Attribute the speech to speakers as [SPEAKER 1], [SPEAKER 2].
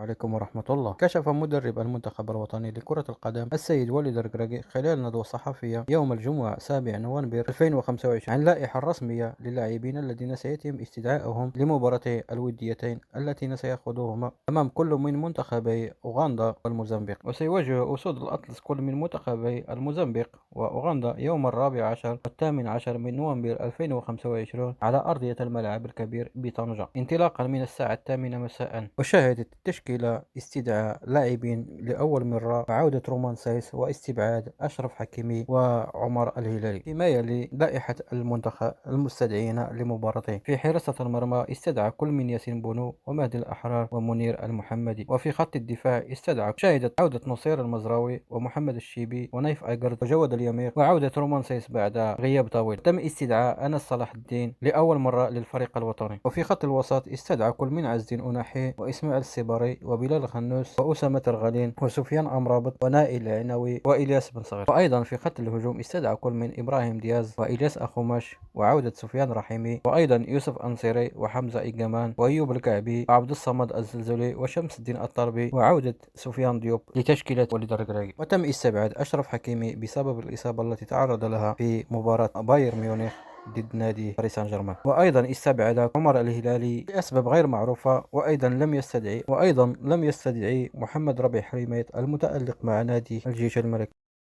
[SPEAKER 1] عليكم ورحمة الله. كشف مدرب المنتخب الوطني لكرة القدم السيد وليد الركراكي خلال ندوة صحفية يوم الجمعة 7 نوفمبر 2025 عن اللائحة الرسمية للاعبين الذين سيتم استدعائهم لمباراتي الوديتين اللتين سيخوضوهما أمام كل من منتخبي أوغندا والموزمبيق. وسيواجه أسود الأطلس كل من منتخبي الموزمبيق وأوغندا يوم 14 و18 من نوفمبر 2025 على أرضية الملعب الكبير بطنجة انطلاقا من الساعة 8 مساء. وشهدت التشكيلة استدعاء لاعبين لأول مرة وعودة رومان سايس واستبعاد أشرف حكيمي وعمر الهلالي. فيما يلي لائحة المنتخب المستدعين لمباراتين: في حراسة المرمى استدعى كل من ياسين بونو ومهدي الأحرار ومنير المحمدي. وفي خط الدفاع استدعى شهدت عودة نصير المزراوي ومحمد الشيبي ونايف أيجرد وجواد اليمير وعودة رومان سايس بعد غياب طويل. تم استدعاء أنس صلاح الدين لأول مرة للفريق الوطني. وفي خط الوسط استدعى كل من عز الدين أناحي وإسماعيل السيبري وبلال الخنوس وأسامة الغالين وسفيان أمرابط ونائل العنوي وإلياس بن صغير. وأيضا في خط الهجوم استدعى كل من إبراهيم دياز وإلياس أخوماش وعودة سفيان رحيمي وأيضا يوسف أنصيري وحمزة إيجامان وأيوب الكعبي وعبد الصمد الزلزلي وشمس الدين الطربي وعودة سفيان ديوب لتشكيلة وليد الركراكي. وتم استبعاد أشرف حكيمي بسبب الإصابة التي تعرض لها في مباراة بايرن ميونخ ضد نادي باريس سان جيرمان. وايضا استبعد عمر الهلالي لاسباب غير معروفه. وايضا لم يستدعي محمد ربيع حريميت المتالق مع نادي الجيش الملكي.